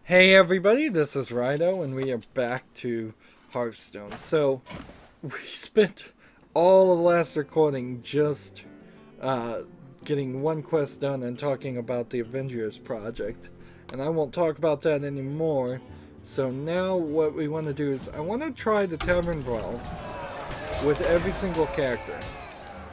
Hey everybody, this is Rydo, and we are back to Hearthstone. So, we spent all of last recording just getting one quest done and talking about the Avengers project. And I won't talk about that anymore. So now what we want to do is, I want to try the Tavern Brawl with every single character.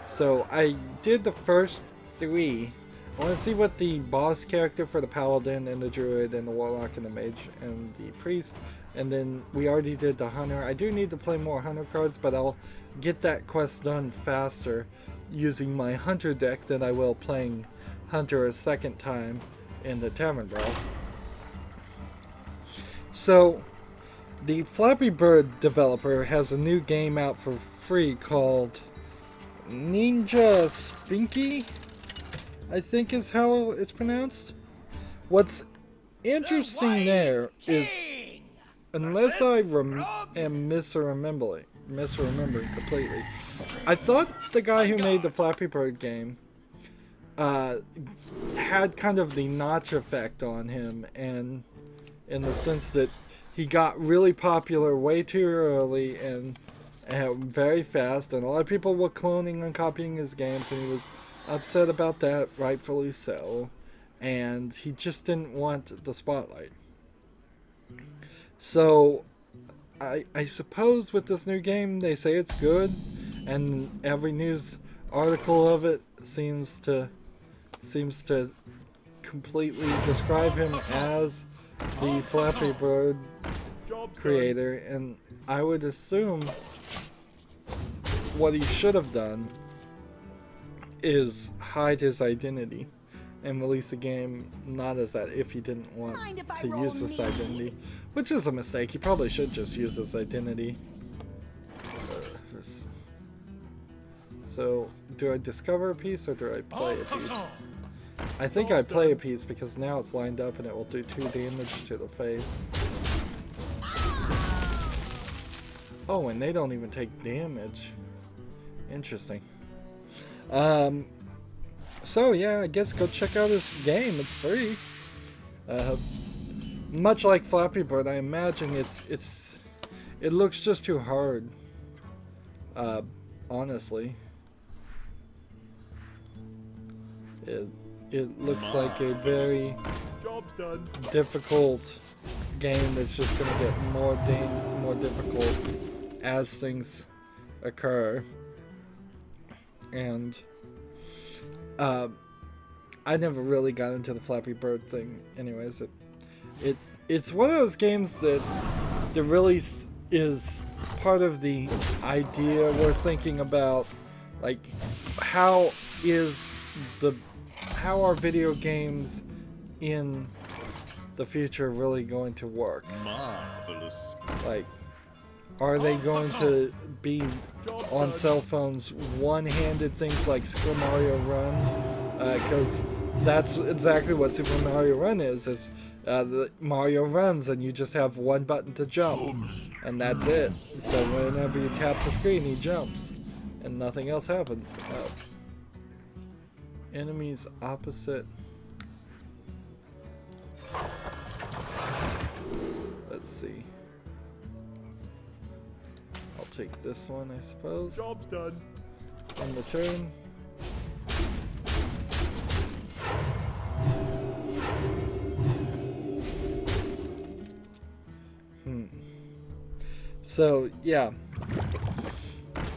So I did the first three. I want to see what the boss character for the Paladin and the Druid and the Warlock and the Mage and the Priest, and then we already did the Hunter. I do need to play more Hunter cards, but I'll get that quest done faster using my Hunter deck than I will playing Hunter a second time in the Tavern Brawl. So, the Flappy Bird developer has a new game out for free called Ninja Spinky, I think is how it's pronounced. What's interesting there is, unless I am misremembering completely, I thought the guy who made the Flappy Bird game had kind of the notch effect on him, and in the sense that he got really popular way too early and very fast, and a lot of people were cloning and copying his games, and he was upset about that, rightfully so, and he just didn't want the spotlight. So I suppose with this new game they say it's good, and every news article of it seems to completely describe him as the Flappy Bird creator, and I would assume what he should have done is hide his identity and release the game not as that if he didn't want to use this identity, which is a mistake. He probably should just use this identity. So, do I discover a piece or do I play a piece? I think I play a piece because now it's lined up and it will do 2 damage to the face. Oh, and they don't even take damage. Interesting. So yeah, I guess go check out this game. It's free. Much like Flappy Bird, I imagine it looks just too hard. Honestly, it looks like a very difficult game that's just gonna get more difficult as things occur. And I never really got into the Flappy Bird thing. Anyways, it's one of those games that really is part of the idea we're thinking about, like how are video games in the future really going to work? Marvelous. Like, are they going to be on cell phones one-handed things like Super Mario Run? Because that's exactly what Super Mario Run is the Mario runs and you just have one button to jump, and that's it. So whenever you tap the screen, he jumps, and nothing else happens. Enemies opposite. Let's see. Take this one, I suppose. Job's done. On the turn. So, yeah.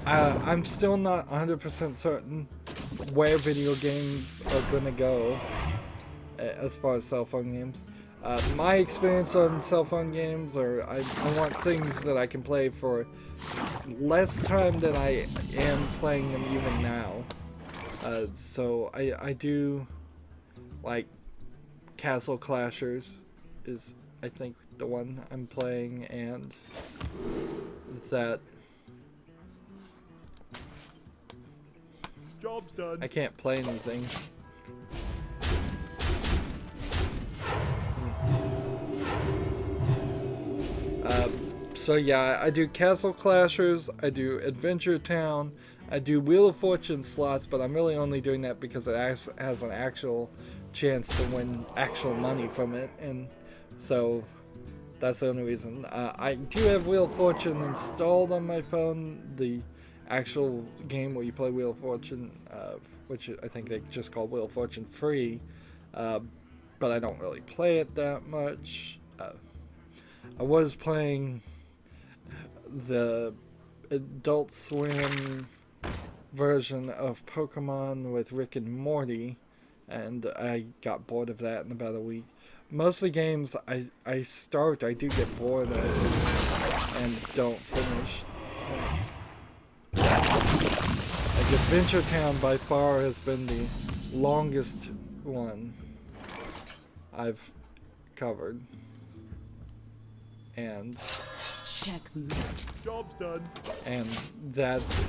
I'm still not 100% certain where video games are gonna go as far as cell phone games. My experience on cell phone games are I want things that I can play for less time than I am playing them even now. So I do like Castle Clashers is I think the one I'm playing, and that Job's done. I can't play anything. So yeah, I do Castle Clashers, I do Adventure Town, I do Wheel of Fortune slots, but I'm really only doing that because it has an actual chance to win actual money from it, and So that's the only reason. I do have Wheel of Fortune installed on my phone, the actual game where you play Wheel of Fortune, which I think they just call Wheel of Fortune free, but I don't really play it that much. I was playing the Adult Swim version of Pokemon with Rick and Morty, and I got bored of that in about a week. Most of the games I start, I do get bored of and don't finish. Like Adventure Town by far has been the longest one I've covered. And checkmate. Job's done. And that's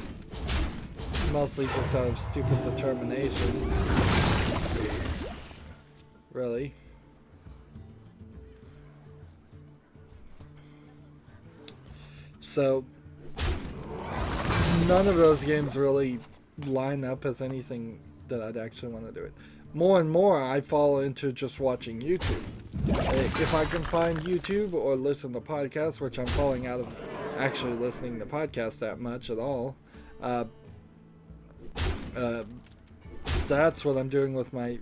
mostly just out of stupid determination. Really. So none of those games really line up as anything that I'd actually want to do it. More and more I fall into just watching YouTube. If I can find YouTube or listen to podcasts, which I'm falling out of actually listening to podcasts that much at all, that's what I'm doing with my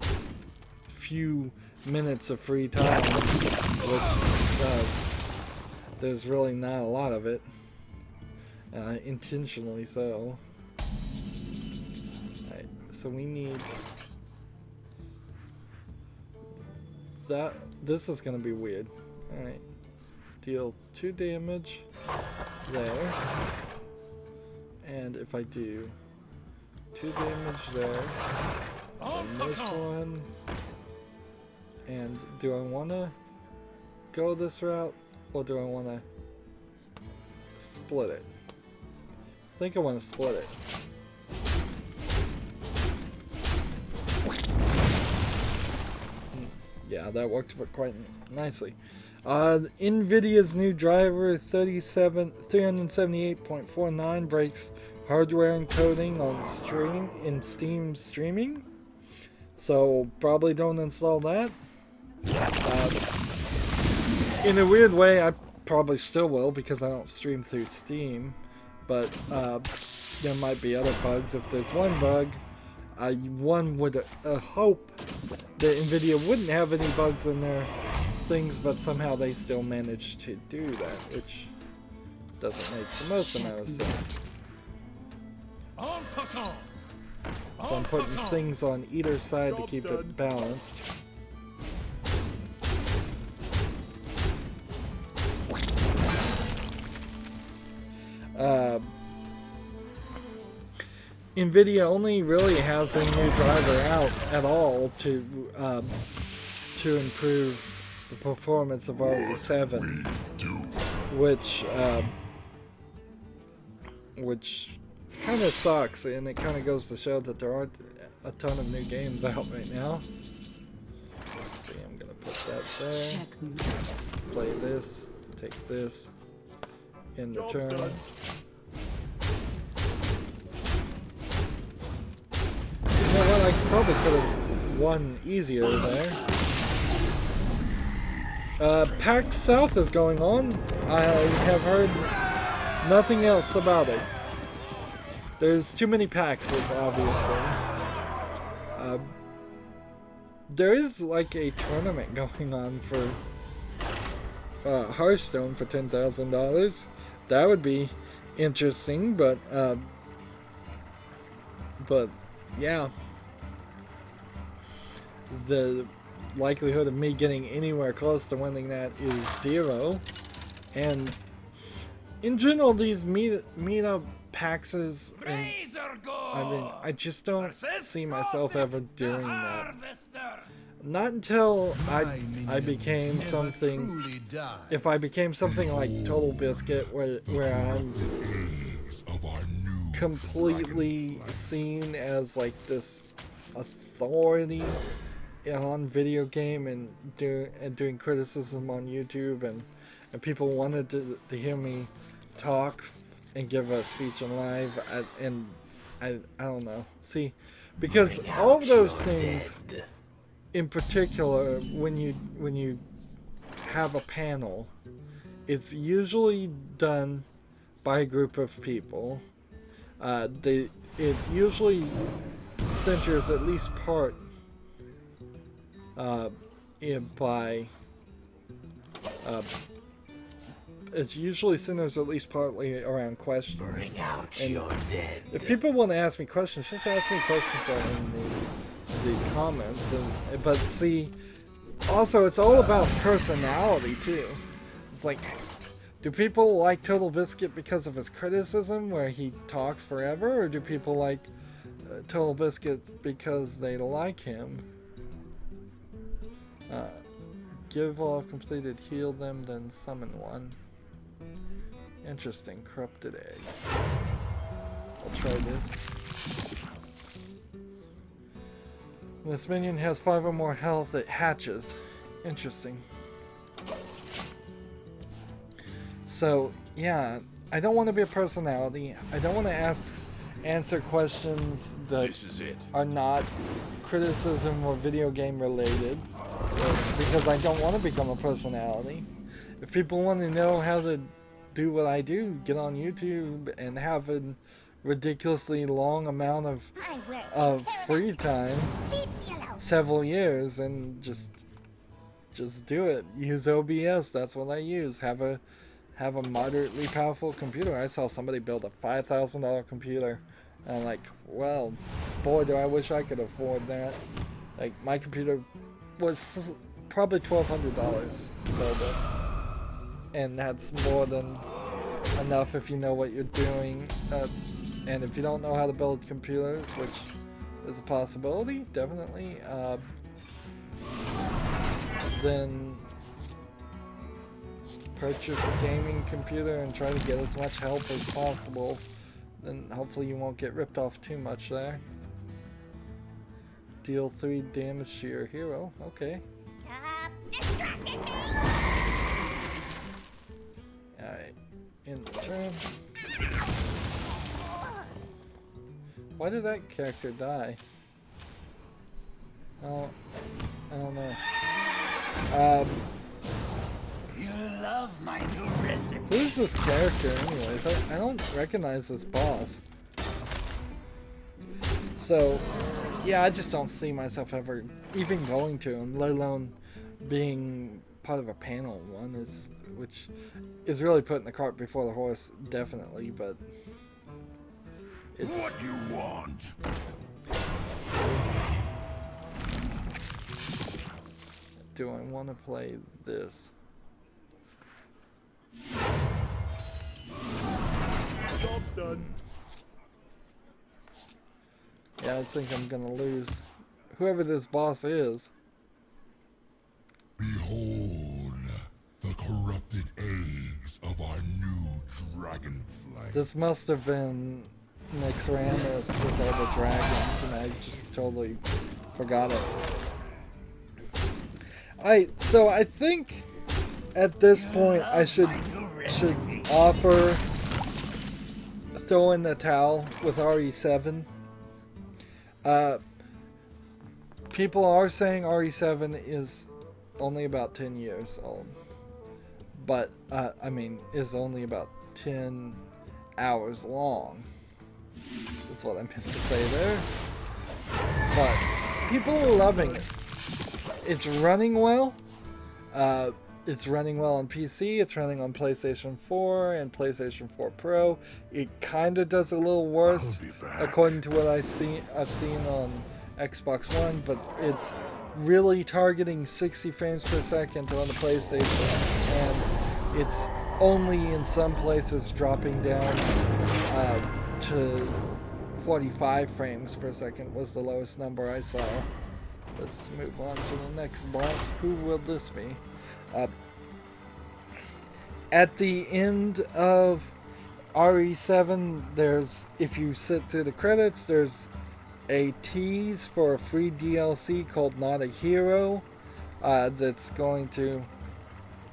few minutes of free time, which there's really not a lot of it, intentionally so. Alright, so we need that. This is gonna be weird. Alright, deal 2 damage there, and if I do 2 damage there, and this one, and do I want to go this route, or do I want to split it? I think I want to split it. Yeah, that worked quite nicely. NVIDIA's new driver 378.49 breaks hardware encoding on Steam streaming. So probably don't install that. In a weird way, I probably still will because I don't stream through Steam. But there might be other bugs. If there's one bug, one would hope that NVIDIA wouldn't have any bugs in their things, but somehow they still manage to do that, which doesn't make the most amount of sense. So I'm putting things on either side to keep it balanced. NVIDIA only really has a new driver out at all to improve the performance of RE7, which kind of sucks, and it kind of goes to show that there aren't a ton of new games out right now. Let's see, I'm gonna put that there. Checkmate. Play this, take this, end the turn. You know what, I probably could have won easier there. PAX South is going on. I have heard nothing else about it. There's too many PAXs, obviously. There is like a tournament going on for Hearthstone for $10,000. That would be interesting, but yeah, the likelihood of me getting anywhere close to winning that is 0. And in general, these meetup PAXs, I mean, I just don't see myself ever doing that. Not until I became something. If I became something like Total Biscuit, where I'm completely seen as like this authority on video game and doing criticism on YouTube, and people wanted to hear me talk and give a speech on live, I don't know. See, because all of those things, in particular, when you have a panel, it's usually done by a group of people. It usually centers at least part it usually centers at least partly around questions. Bring out And your dead. if people want to ask me questions, just ask me questions in the comments. But see, also it's all about personality too. It's like, do people like Total Biscuit because of his criticism where he talks forever, or do people like Total Biscuit because they like him? Give all completed, heal them, then summon one. Interesting. Corrupted eggs. I'll try this. When this minion has 5 or more health, it hatches. Interesting. So, yeah, I don't want to be a personality. I don't want to answer questions that are not criticism or video game related, because I don't want to become a personality. If people want to know how to do what I do, get on YouTube and have a ridiculously long amount of free time, several years, and just do it. Use OBS. That's what I use. Have a moderately powerful computer. I saw somebody build a $5,000 computer, and I'm like, well, boy, do I wish I could afford that. Like, my computer was probably $1,200 to build it, and that's more than enough if you know what you're doing. And if you don't know how to build computers, which is a possibility, definitely, then purchase a gaming computer and try to get as much help as possible. Then hopefully you won't get ripped off too much there. Deal 3 damage to your hero. Okay. Stop distracting me! Alright. In the turn. Why did that character die? Oh, I don't know. You love my new recipe. Who's this character anyways? I don't recognize this boss. So, yeah, I just don't see myself ever even going to him, let alone being part of a panel one, which is really putting the cart before the horse, definitely, but it's... What you want? Do I want to play this? Job done. Yeah, I think I'm gonna lose. Whoever this boss is. Behold, the corrupted eggs of our new dragonfly. This must have been Nixramus with all the dragons, and I just totally forgot it. Alright, so I think at this point I should offer throw in the towel with RE7. People are saying RE7 is only about 10 years old, but I mean, is only about 10 hours long. That's what I meant to say there. But people are loving it. It's running well. It's running well on PC. It's running on PlayStation 4 and PlayStation 4 Pro. It kind of does a little worse, according to what I've seen on Xbox One, but it's really targeting 60 frames per second on the PlayStation, and it's only in some places dropping down to 45 frames per second was the lowest number I saw. Let's move on to the next boss. Who will this be? At the end of RE7, there's, if you sit through the credits, there's a tease for a free DLC called Not a Hero that's going to,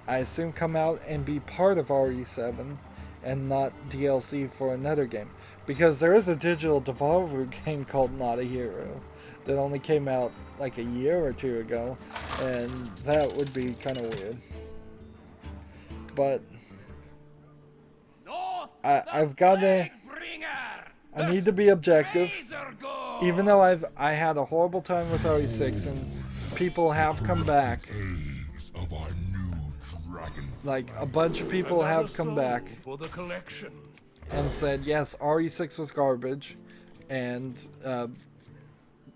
I assume, come out and be part of RE7 and not DLC for another game. Because there is a digital Devolver game called Not a Hero that only came out like a year or two ago, and that would be kind of weird. but North, I've got to. I need to be objective. Even though I had a horrible time with RE6 and people have come back. Eggs of our new dragonflight. Like a bunch of people have come back for the collection. and said yes, RE6 was garbage, and the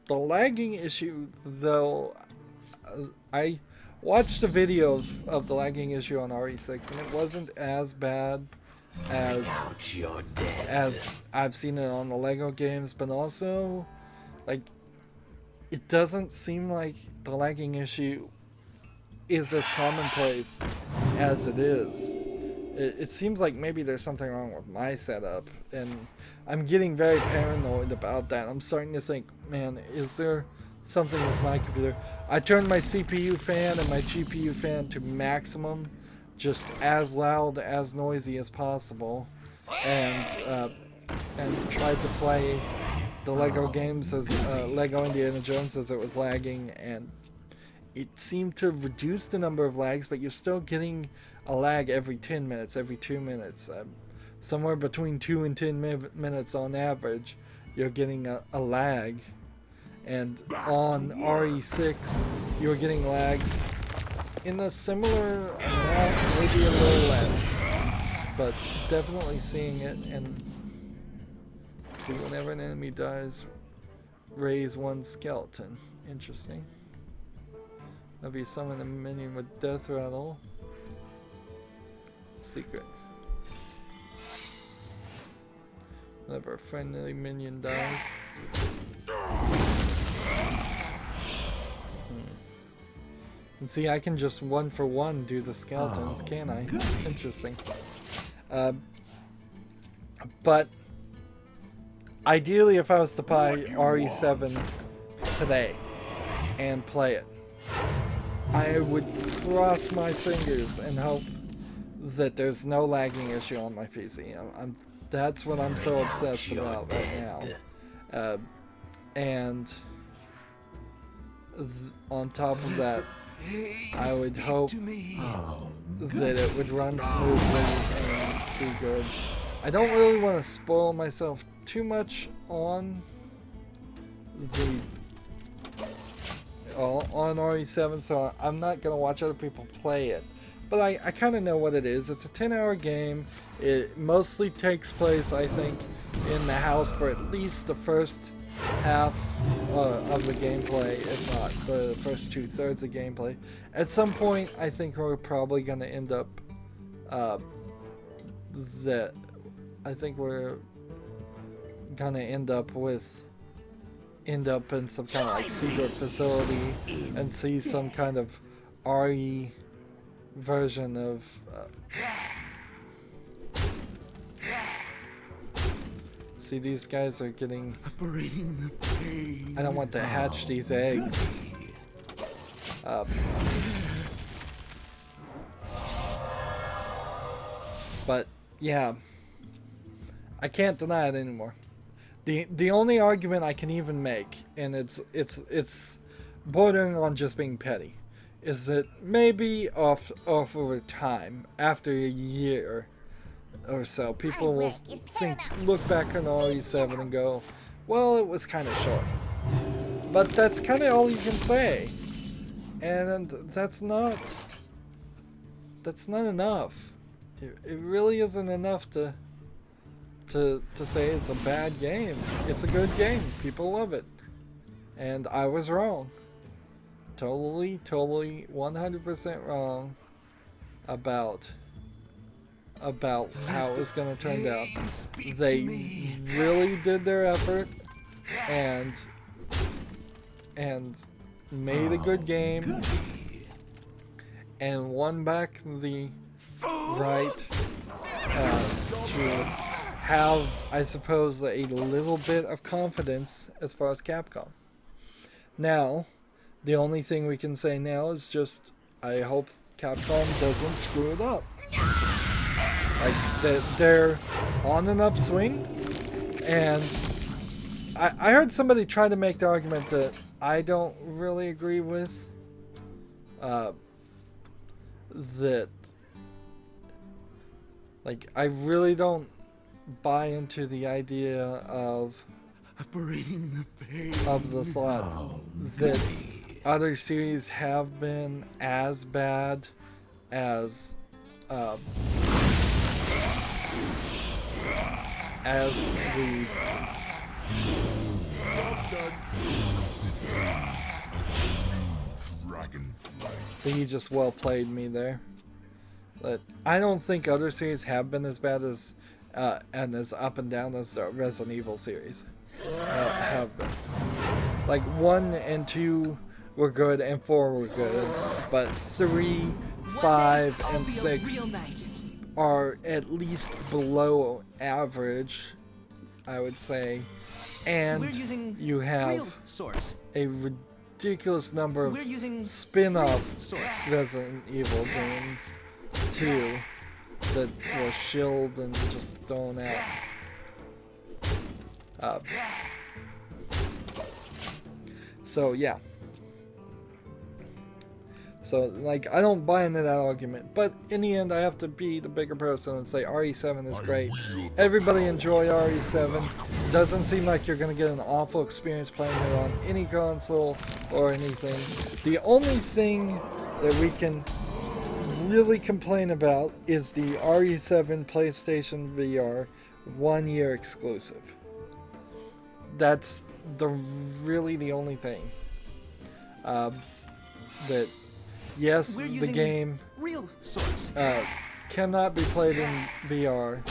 lagging issue though. I watched a video of the lagging issue on RE6 and it wasn't as bad as I've seen it on the Lego games, but also like it doesn't seem like the lagging issue is as commonplace as it is. It seems like maybe there's something wrong with my setup, and I'm getting very paranoid about that. I'm starting to think, man, is there something with my computer? I turned my CPU fan and my GPU fan to maximum, just as loud, as noisy as possible, and tried to play the Lego games as Lego Indiana Jones as it was lagging, and it seemed to reduce the number of lags, but you're still getting a lag every 10 minutes, every 2 minutes, somewhere between 2 and 10 minutes on average. You're getting a lag, and on RE6 you're getting lags in a similar amount, maybe a little less, but definitely seeing it. And see, whenever an enemy dies, raise one skeleton. Interesting. That'd be summon a minion with death rattle. Secret. Whenever a friendly minion dies. And see, I can just 1-for-1 do the skeletons, can I? Interesting. But ideally, if I was to buy RE7 today and play it, I would cross my fingers and hope that there's no lagging issue on my PC. That's what I'm so obsessed about right now. And on top of that, I would hope that it would run smoothly and be good. I don't really want to spoil myself too much on RE7, so I'm not going to watch other people play it. But I kind of know what it is. It's a 10-hour game. It mostly takes place, I think, in the house for at least the first half of the gameplay, if not the first 2/3 of gameplay. At some point, I think we're probably going to end up end up in some kind of like secret facility and see some kind of RE version of see, these guys are getting, I don't want to hatch these eggs. But yeah, I can't deny it anymore. The only argument I can even make, and it's bordering on just being petty, is that maybe off over time, after a year or so, people will look back on RE7 and go, well, it was kind of short. But that's kind of all you can say, and that's not enough. It really isn't enough to say it's a bad game. It's a good game. People love it. And I was wrong. Totally 100% wrong about how it was going to turn out. They really did their effort and made a good game and won back the right to have, I suppose, a little bit of confidence as far as Capcom. Now, the only thing we can say now is just, I hope Capcom doesn't screw it up. Like, they're on an upswing, and I heard somebody try to make the argument that I don't really agree with, that Like, I really don't buy into the idea of Bring the pain. the thought that other series have been as bad as the Dragonflight. so you just well played me there. But I don't think other series have been as bad as and as up and down as the Resident Evil series have been. Like 1 and 2 were good and 4 were good, but 3, 5, and 6 are at least below average, I would say. And you have a ridiculous number of spin-off Resident Evil games too that were shilled and just thrown out. So yeah. So like, I don't buy into that argument, but in the end I have to be the bigger person and say RE7 is great. Everybody enjoy RE7. Doesn't seem like you're gonna get an awful experience playing it on any console or anything. The only thing that we can really complain about is the RE7 PlayStation VR 1-year exclusive. That's really the only thing. That yes, the game cannot be played in VR,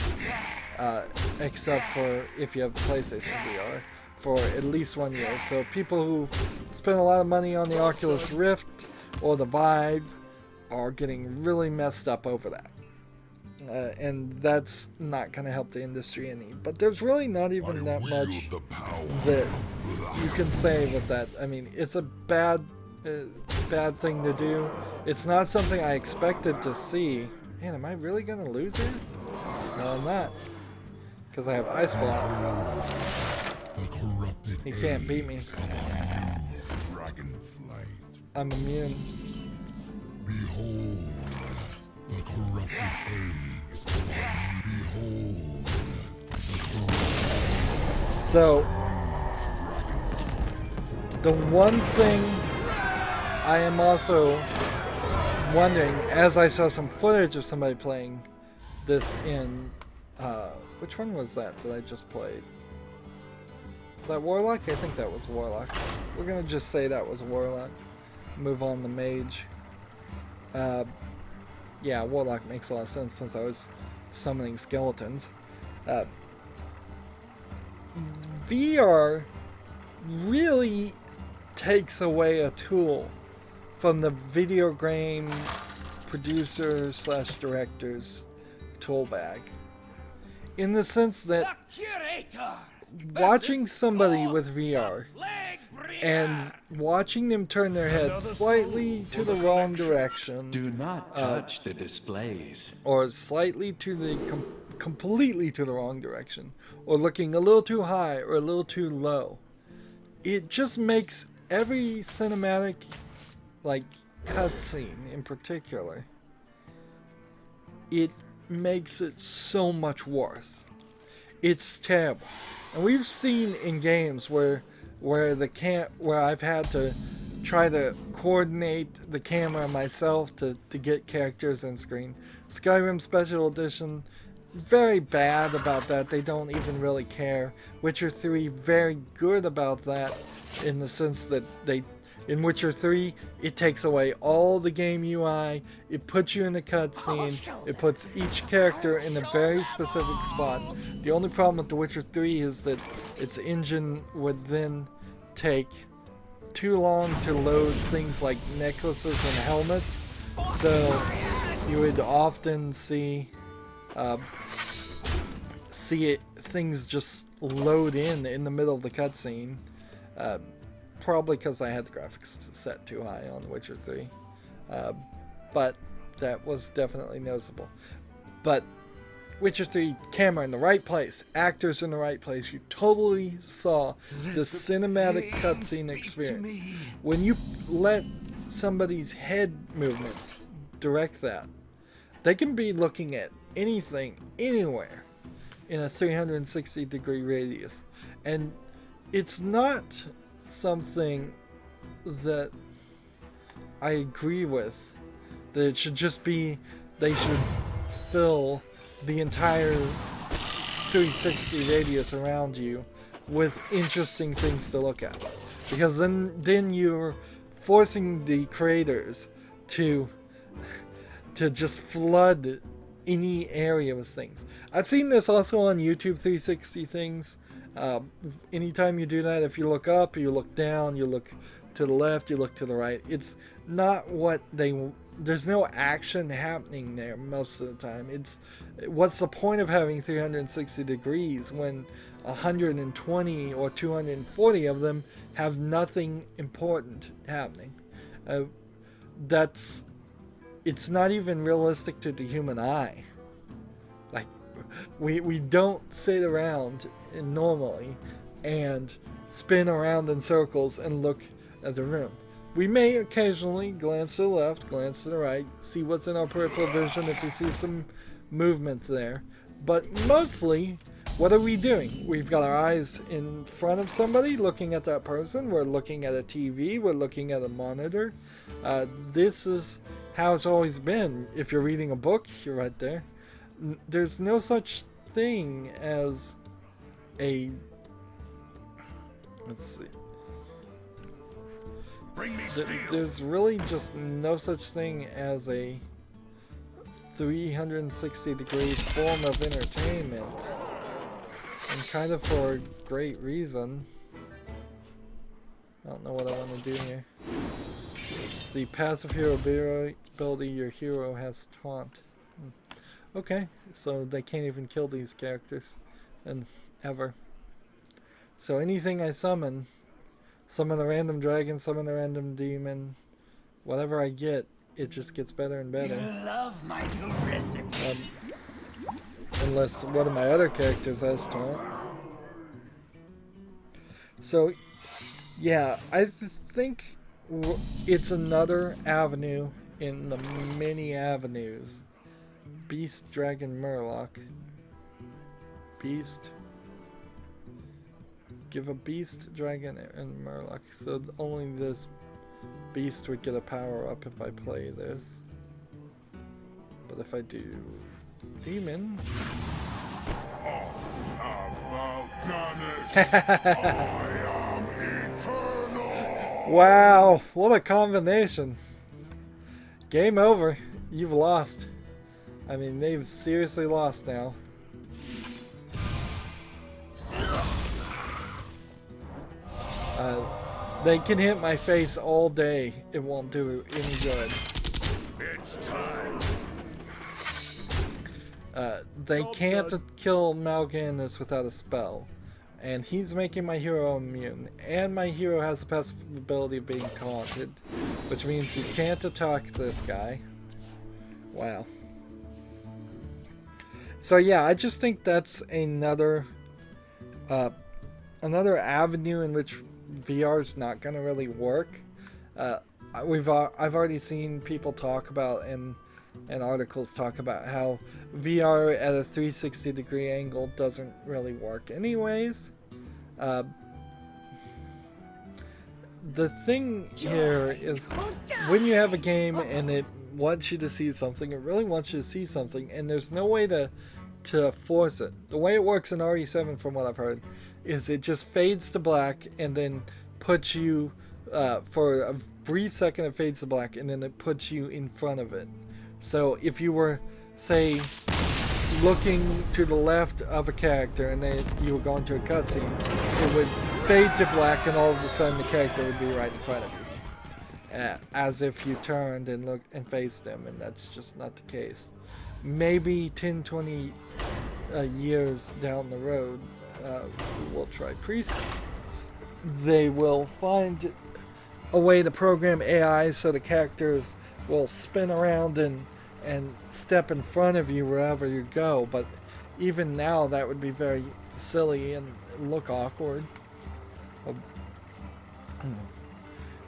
except for if you have the PlayStation VR, for at least 1 year. So people who spend a lot of money on the Oculus Rift or the Vive are getting really messed up over that. And that's not going to help the industry any. But there's really not even that much that you can say with that. I mean, it's a bad thing to do. It's not something I expected to see. Man, am I really going to lose here? No, I'm not. Because I have Ice Block. He can't beat me. I'm immune. Behold the corrupted eggs. Behold the So, the one thing I am also wondering, as I saw some footage of somebody playing this in, which one was that I just played? Was that Warlock? I think that was Warlock. We're gonna just say that was Warlock. Move on to Mage. Yeah, Warlock makes a lot of sense since I was summoning skeletons. VR really takes away a tool from the video game producer / director's tool bag. In the sense that watching somebody with VR and watching them turn their head slightly to the wrong direction, Do not touch the displays. or slightly to the completely to the wrong direction, or looking a little too high or a little too low, it just makes every cinematic, like cutscene in particular, it makes it so much worse. It's terrible. And we've seen in games where I've had to try to coordinate the camera myself to get characters on screen. Skyrim Special Edition, very bad about that. They don't even really care. Witcher 3, very good about that, in the sense that in Witcher 3, it takes away all the game UI, it puts you in the cutscene, it puts each character in a very specific spot. The only problem with The Witcher 3 is that its engine would then take too long to load things like necklaces and helmets, so you would often see things just load in the middle of the cutscene. Probably because I had the graphics set too high on The Witcher 3. But that was definitely noticeable. But Witcher 3, camera in the right place, actors in the right place. You totally saw the cinematic cutscene experience. When you let somebody's head movements direct that, they can be looking at anything, anywhere, in a 360-degree radius. And it's not something that I agree with, that it should just be, they should fill the entire 360 radius around you with interesting things to look at. Because then you're forcing the creators to just flood any area with things. I've seen this also on YouTube 360 things. Anytime you do that, if you look up, you look down, you look to the left, you look to the right, it's not what there's no action happening there most of the time. It's what's the point of having 360 degrees when 120 or 240 of them have nothing important happening? It's not even realistic to the human eye. Like, we don't sit around normally and spin around in circles and look at the room. We may occasionally glance to the left, glance to the right, see what's in our peripheral vision if we see some movement there. But mostly, what are we doing? We've got our eyes in front of somebody, looking at that person. We're looking at a TV. We're looking at a monitor. This is how it's always been. If you're reading a book, you're right there. There's no such thing as a... Let's see. There's really just no such thing as a 360-degree form of entertainment. And kind of for a great reason. I don't know what I want to do here. See, passive hero ability, your hero has taunt. Okay, so they can't even kill these characters. And ever. So anything I summon a random dragon, summon a random demon, whatever I get, it just gets better and better. You love my new recipe. Unless one of my other characters has taunt. So, yeah, I think it's another avenue in the many avenues. Beast, Dragon, Murloc. Beast. Give a Beast, Dragon, and Murloc. So only this Beast would get a power up if I play this. But if I do Demon... Wow, what a combination. Game over. You've lost. I mean, they've seriously lost now. They can hit my face all day. It won't do any good. It's time. They can't kill Mal'Ganis without a spell. And he's making my hero immune. And my hero has the passive ability of being taunted. Which means he can't attack this guy. Wow. So yeah, I just think that's another avenue in which VR is not going to really work. I've already seen people talk about and articles talk about how VR at a 360-degree angle doesn't really work anyways. The thing here is when you have a game and it wants you to see something, it really wants you to see something, and there's no way to force it. The way it works in RE7, from what I've heard, is it just fades to black and then puts you for a brief second it fades to black and then it puts you in front of it. So if you were, say, looking to the left of a character and then you were going to a cutscene, it would fade to black and all of a sudden the character would be right in front of you, as if you turned and looked and faced them, and that's just not the case. Maybe 10-20 years down the road, we'll try Priest. They will find a way to program AI so the characters will spin around and step in front of you wherever you go, but even now that would be very silly and look awkward.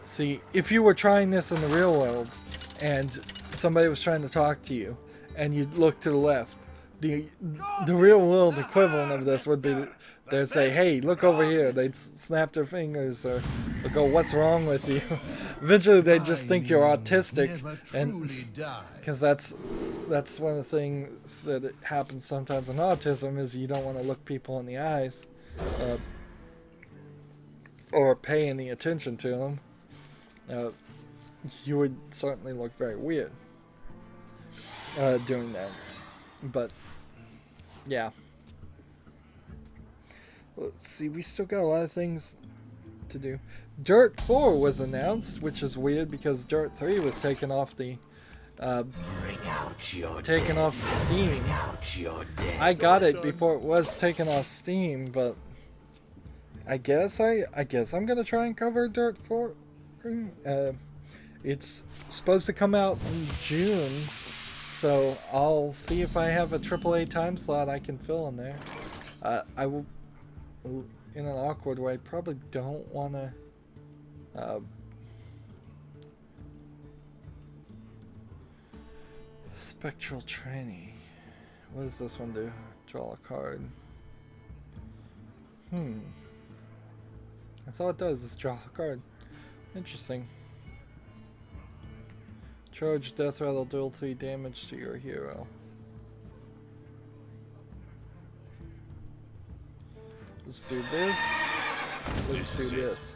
See, if you were trying this in the real world and somebody was trying to talk to you and you look to the left. The real world equivalent of this would be they'd say, hey, look over here. They'd snap their fingers or go, what's wrong with you? Eventually they'd just think you're autistic, and because that's one of the things that happens sometimes in autism is you don't want to look people in the eyes or pay any attention to them. You would certainly look very weird doing that. But yeah, let's see, we still got a lot of things to do. Dirt 4 was announced, which is weird because Dirt 3 was taken off the Steam. I got it before it was taken off Steam, but I guess I'm gonna try and cover Dirt 4. It's supposed to come out in June. So I'll see if I have a AAA time slot I can fill in there. I will, in an awkward way, probably don't want to. Spectral training. What does this one do? Draw a card. That's all it does is draw a card. Interesting. Charge death rattle, deal 3 damage to your hero. Let's do this. Let's do this.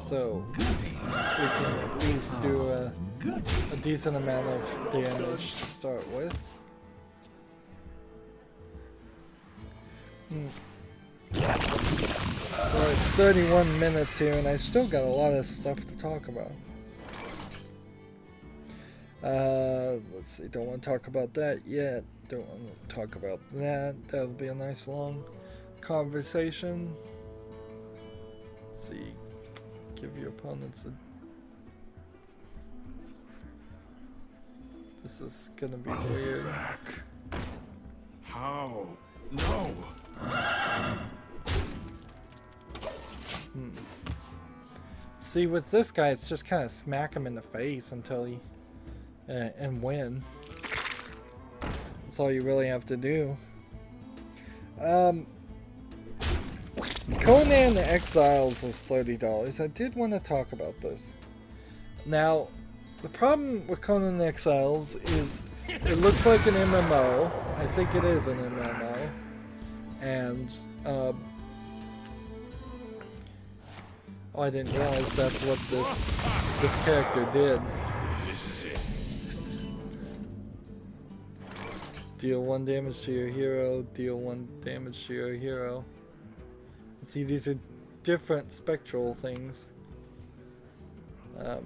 So we can at least do a decent amount of damage to start with. We're at 31 minutes here, and I still got a lot of stuff to talk about. Let's see, don't want to talk about that yet. Don't want to talk about that. That'll be a nice long conversation. Let's see, give your opponents a... This is gonna be weird. How? No! See, with this guy, it's just kind of smack him in the face until he... and win. That's all you really have to do. Conan the Exiles is $30. I did want to talk about this. Now, the problem with Conan the Exiles is it looks like an MMO. I think it is an MMO. And, oh, I didn't realize that's what this character did. This is it. Deal 1 damage to your hero, deal 1 damage to your hero. See, these are different spectral things. Let's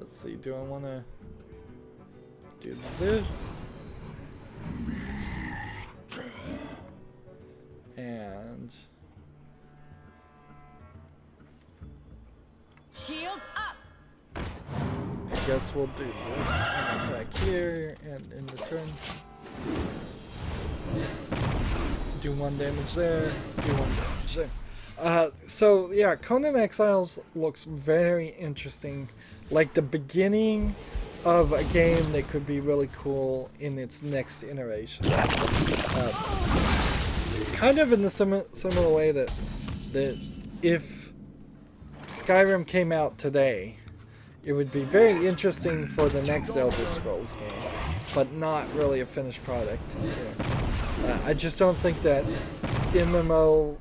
see, do I want to do this? And Shields up. I guess we'll do this and attack here, and in return do 1 damage there, do 1 damage there. So yeah, Conan Exiles looks very interesting, like the beginning of a game that could be really cool in its next iteration. Kind of in the similar way that if Skyrim came out today, it would be very interesting for the next Elder Scrolls game, but not really a finished product. I just don't think that MMO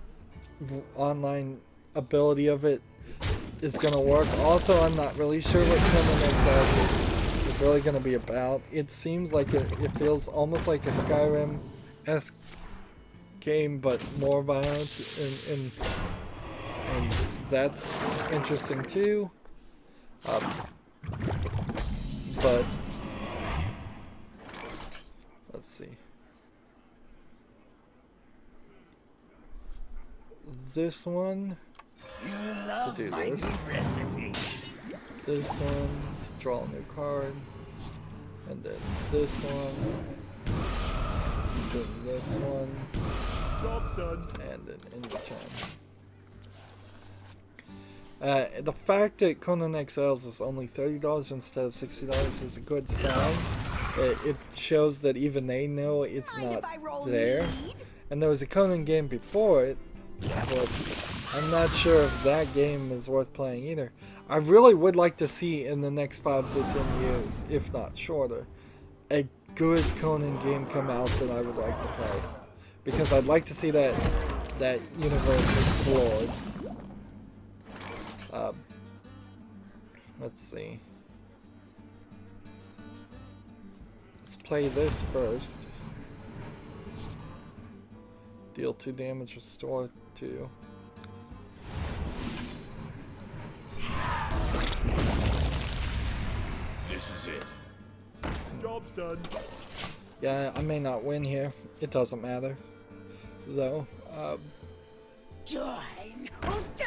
online ability of it is going to work. Also, I'm not really sure what Conan Exiles is really going to be about. It seems like it feels almost like a Skyrim-esque game, but more violent, and that's interesting too. But let's see. This one to do this. This one to draw a new card, and then this one. Then this one. And an in return. The fact that Conan Exiles is only $30 instead of $60 is a good sign. It shows that even they know it's not there. And there was a Conan game before it, but I'm not sure if that game is worth playing either. I really would like to see in the next 5 to 10 years, if not shorter, a good Conan game come out that I would like to play. Because I'd like to see that universe explored. Let's see. Let's play this first. Deal 2 damage, restore 2. This is it. Job's done. Yeah, I may not win here. It doesn't matter, though. Join or die.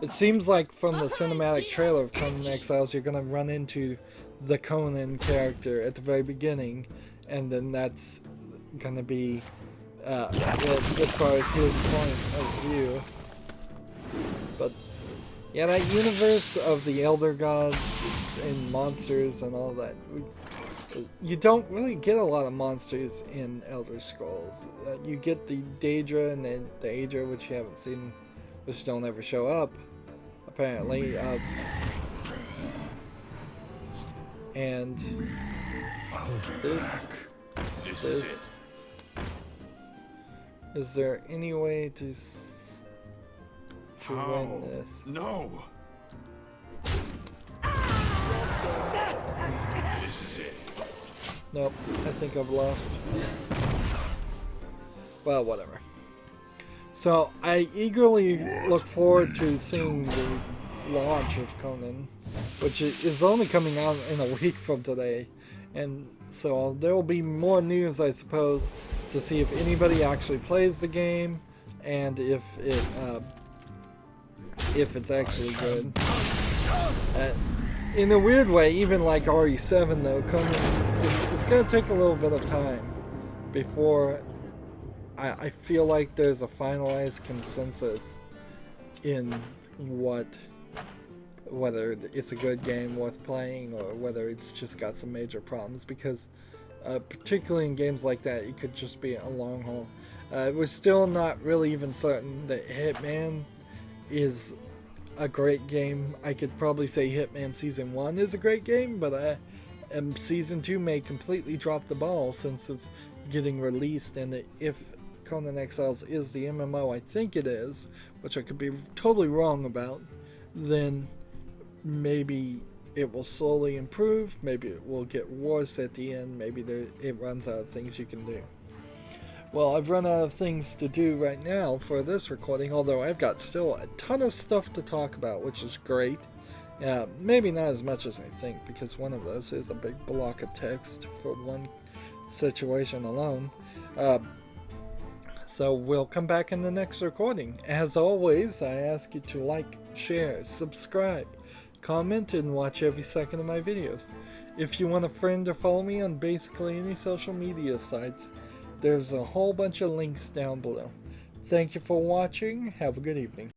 It seems like from the cinematic trailer of Conan Exiles, you're gonna run into the Conan character at the very beginning, and then that's gonna be as far as his point of view. But yeah, that universe of the Elder Gods and monsters and all that, you don't really get a lot of monsters in Elder Scrolls. You get the Daedra and the Aedra, which you haven't seen, which don't ever show up, apparently. And this. This is it. Is there any way to How? win this? No. This is it. Nope, I think I've lost. Well, whatever. So, I eagerly look forward to seeing the launch of Conan, which is only coming out in a week from today. And so there will be more news, I suppose, to see if anybody actually plays the game and if it's actually good. In a weird way, even like RE7 though, Conan, it's going to take a little bit of time before I feel like there's a finalized consensus in whether it's a good game worth playing or whether it's just got some major problems, because particularly in games like that, it could just be a long haul. We're still not really even certain that Hitman is a great game. I could probably say Hitman Season 1 is a great game, but Season 2 may completely drop the ball since it's getting released, and if Conan Exiles is the MMO I think it is, which I could be totally wrong about, then maybe it will slowly improve, maybe it will get worse at the end, maybe it runs out of things you can do. Well, I've run out of things to do right now for this recording, although I've got still a ton of stuff to talk about, which is great. Maybe not as much as I think, because one of those is a big block of text for one situation alone. So we'll come back in the next recording. As always, I ask you to like, share, subscribe, comment, and watch every second of my videos. If you want a friend or follow me on basically any social media sites, there's a whole bunch of links down below. Thank you for watching. Have a good evening.